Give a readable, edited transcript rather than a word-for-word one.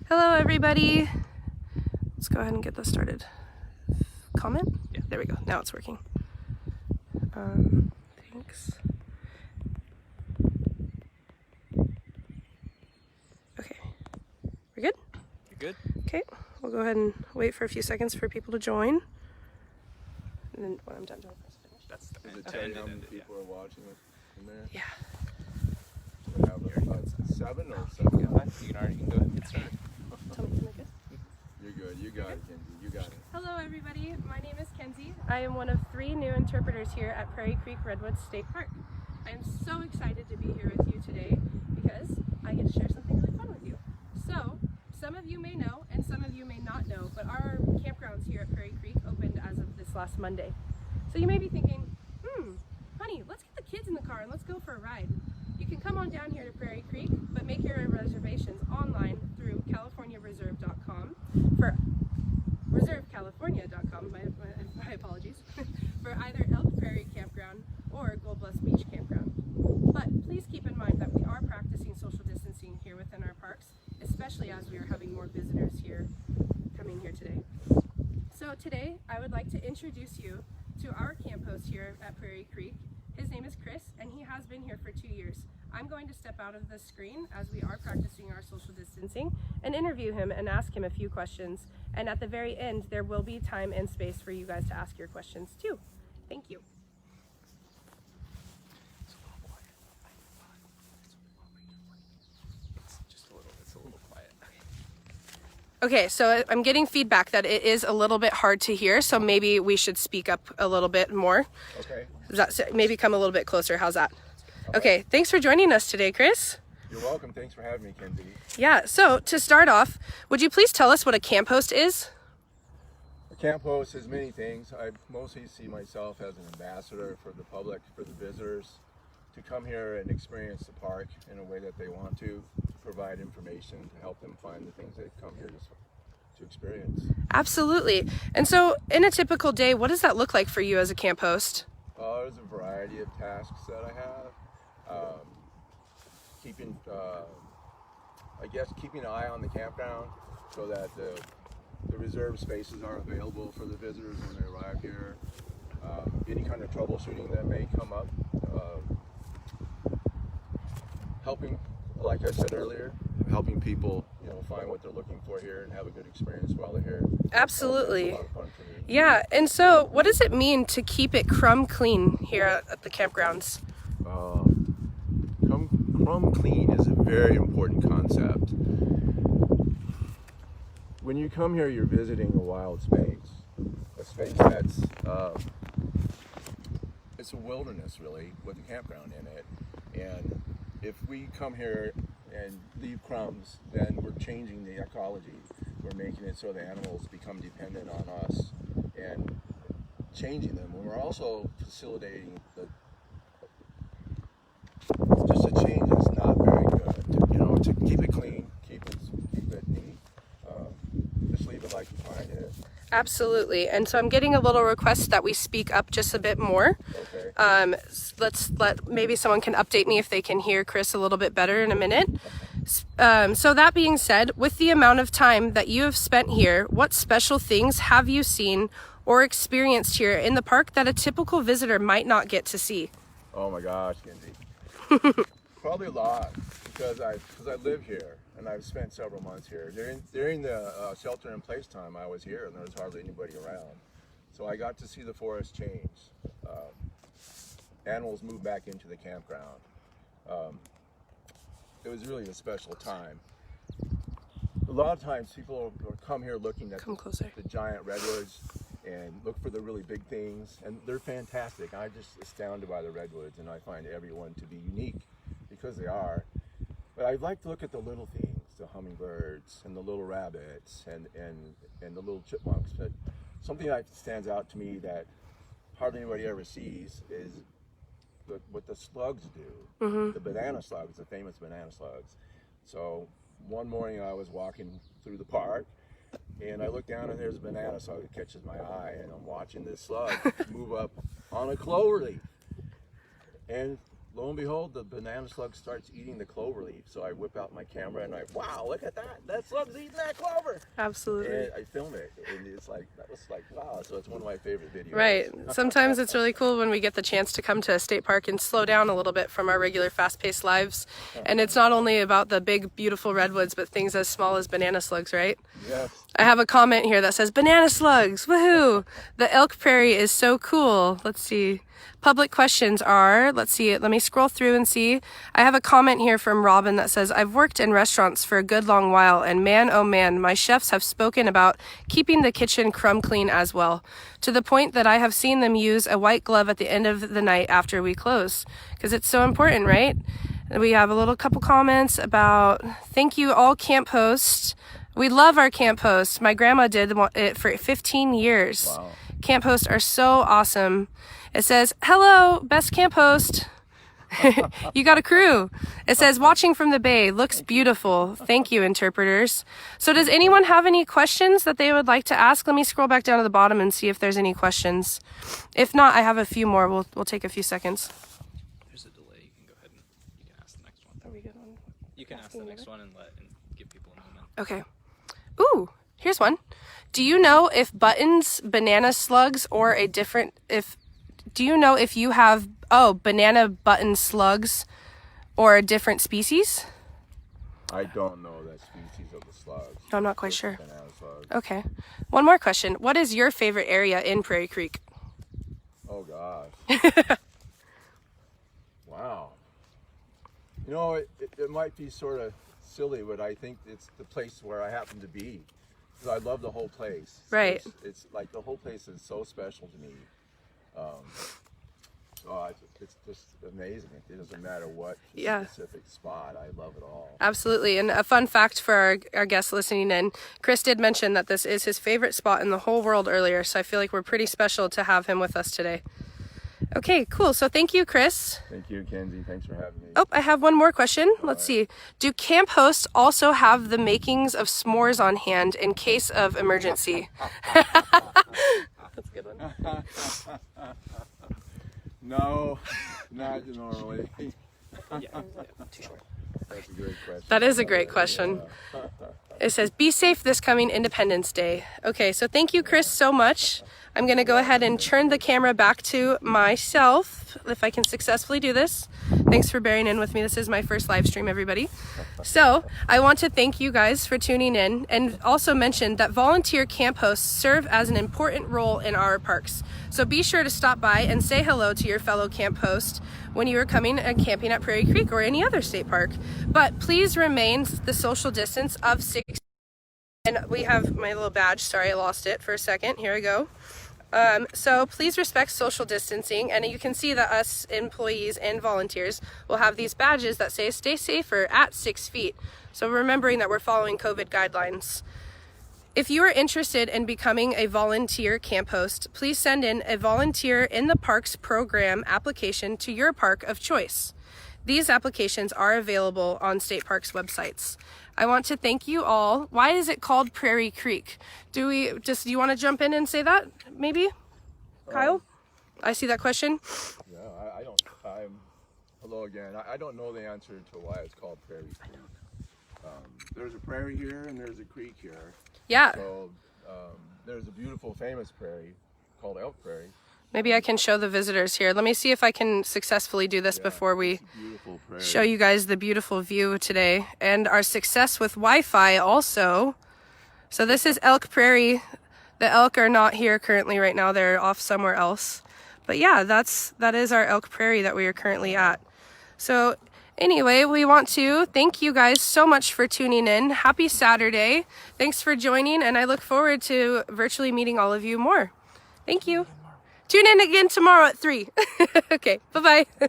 Hello everybody. Let's go ahead and get this started. Comment? Yeah, there we go. Now it's working. Thanks. Okay. We're good? You're good? Okay. We'll go ahead and wait for a few seconds for people to join. And then when I'm done, do I press finish? That's the Does it tell you how many people are watching it in there? Yeah. Do we have about 7 or 7? You can go ahead and get started. Tell me, am I good? You're good. You got it, Kenzie. You got it. Hello everybody, my name is Mackenzie. I am one of 3 new interpreters here at Praire Creek Redwoods State Park. I am so excited to be here with you today because I get to share something really fun with you. So, some of you may know and some of you may not know, but our campgrounds here at Praire Creek opened as of this last Monday. So you may be thinking, honey, let's get the kids in the car and let's go for a ride. You can come on down here to Praire Creek, but make your reservations online through CaliforniaReserve.com for ReserveCalifornia.com, my apologies, for either Elk Prairie Campground or Gold Bluff Beach Campground. But please keep in mind that we are practicing social distancing here within our parks, especially as we are having more visitors here coming here today. So today, I would like to introduce you to our camp host here at Praire Creek. His name is Chris, and he has been here for 2 years. I'm going to step out of the screen as we are practicing our social distancing and interview him and ask him a few questions. And at the very end, there will be time and space for you guys to ask your questions too. Thank you. It's a little quiet. Okay, so I'm getting feedback that it is a little bit hard to hear, so maybe we should speak up a little bit more. Okay. Does that maybe come a little bit closer? How's that? Okay, thanks for joining us today, Chris. You're welcome. Thanks for having me, Kenzie. Yeah, so to start off, would you please tell us what a camp host is? A camp host is many things. I mostly see myself as an ambassador for the public, for the visitors, to come here and experience the park in a way that they want to provide information to help them find the things they've come here to experience. Absolutely. And so in a typical day, what does that look like for you as a camp host? There's a variety of tasks that I have. Keeping an eye on the campground so that the reserved spaces are available for the visitors when they arrive here. Any kind of troubleshooting that may come up. Helping, like I said earlier, helping people, find what they're looking for here and have a good experience while they're here. Absolutely. It's a lot of fun for me. Yeah, and so what does it mean to keep it crumb clean here at the campgrounds? Crumb clean is a very important concept. When you come here, you're visiting a wild space, a space that's it's a wilderness really with a campground in it. And if we come here and leave crumbs, then we're changing the ecology. We're making it so the animals become dependent on us and changing them. And we're also facilitating just a change that's not very good. To keep it clean, keep it neat. Just leave it like you find it. Absolutely. And so I'm getting a little request that we speak up just a bit more. Okay. Maybe someone can update me if they can hear Chris a little bit better in a minute. So that being said, with the amount of time that you have spent here, what special things have you seen or experienced here in the park that a typical visitor might not get to see? Oh my gosh, Kenzie. Probably a lot because I live here and I've spent several months here. During the shelter-in-place time, I was here and there was hardly anybody around. So I got to see the forest change. Animals move back into the campground. It was really a special time. A lot of times people come here looking at the giant redwoods and look for the really big things, and they're fantastic. I'm just astounded by the redwoods, and I find everyone to be unique because they are. But I'd like to look at the little things, the hummingbirds and the little rabbits and the little chipmunks. But something that stands out to me that hardly anybody ever sees is what the slugs do. Mm-hmm. The banana slugs, the famous banana slugs. So one morning I was walking through the park and I look down and there's a banana slug that catches my eye, and I'm watching this slug move up on a clover leaf. And lo and behold, the banana slug starts eating the clover leaf. So I whip out my camera and wow, look at that! That slug's eating that clover. Absolutely. And I film it, and it's like, that was like, wow. So it's one of my favorite videos. Right. Sometimes it's really cool when we get the chance to come to a state park and slow down a little bit from our regular fast-paced lives. And it's not only about the big, beautiful redwoods, but things as small as banana slugs, right? Yes. I have a comment here that says, banana slugs, woohoo! The elk prairie is so cool. Let's see. Public questions are, let's see, let me scroll through and see. I have a comment here from Robin that says, I've worked in restaurants for a good long while, and man, oh man, my chefs have spoken about keeping the kitchen crumb clean as well, to the point that I have seen them use a white glove at the end of the night after we close, because it's so important, right? And we have a couple comments about, thank you all camp hosts. We love our camp hosts. My grandma did it for 15 years. Wow. Camp hosts are so awesome. It says, hello, best camp host. You got a crew. It says, watching from the bay, looks beautiful. Thank you, interpreters. So does anyone have any questions that they would like to ask? Let me scroll back down to the bottom and see if there's any questions. If not, I have a few more. We'll take a few seconds. There's a delay. You can go ahead and you can ask the next one. Are we good on? You can ask the next one and give people a moment. Okay. Ooh, here's one. Do you know if buttons, banana slugs, or a different, do you know if you have, banana button slugs or a different species? I don't know that species of the slugs. No, I'm not quite sure. Banana slugs. Okay. One more question. What is your favorite area in Prairie Creek? Oh gosh. Wow. You know, it might be sort of silly, but I think it's the place where I happen to be. Because I love the whole place. Right. It's like the whole place is so special to me. It's just amazing. It doesn't matter what specific spot. I love it all. Absolutely. And a fun fact for our guests listening in, Chris did mention that this is his favorite spot in the whole world earlier. So I feel like we're pretty special to have him with us today. Okay, cool. So thank you, Chris. Thank you, Kenzie. Thanks for having me. Oh, I have one more question. Let's see. Do camp hosts also have the makings of s'mores on hand in case of emergency? That's a good one. No, not normally. Yeah, too short. That's a great question. That is a great question. It says, be safe this coming Independence Day. Okay, so thank you, Chris, so much. I'm going to go ahead and turn the camera back to myself, if I can successfully do this. Thanks for bearing in with me. This is my first live stream, everybody. So I want to thank you guys for tuning in and also mention that volunteer camp hosts serve as an important role in our parks. So be sure to stop by and say hello to your fellow camp host when you are coming and camping at Prairie Creek or any other state park. But please remain the social distance of 6 feet. And we have my little badge. Sorry, I lost it for a second. Here I go. So please respect social distancing, and you can see that us employees and volunteers will have these badges that say stay safer at 6 feet. So remembering that we're following COVID guidelines. If you are interested in becoming a volunteer camp host, please send in a volunteer in the parks program application to your park of choice. These applications are available on state parks websites. I want to thank you all. Why is it called Prairie Creek? Do you want to jump in and say that, maybe? Kyle? I see that question. Yeah, hello again. I don't know the answer to why it's called Prairie Creek. There's a prairie here and there's a creek here. Yeah. So there's a beautiful, famous prairie called Elk Prairie. Maybe I can show the visitors here. Let me see if I can successfully do this before we show you guys the beautiful view today and our success with Wi-Fi also. So this is Elk Prairie. The elk are not here currently right now. They're off somewhere else. But yeah, that is our Elk Prairie that we are currently at. So anyway, we want to thank you guys so much for tuning in. Happy Saturday. Thanks for joining, and I look forward to virtually meeting all of you more. Thank you. Tune in again tomorrow at 3. Okay, bye-bye.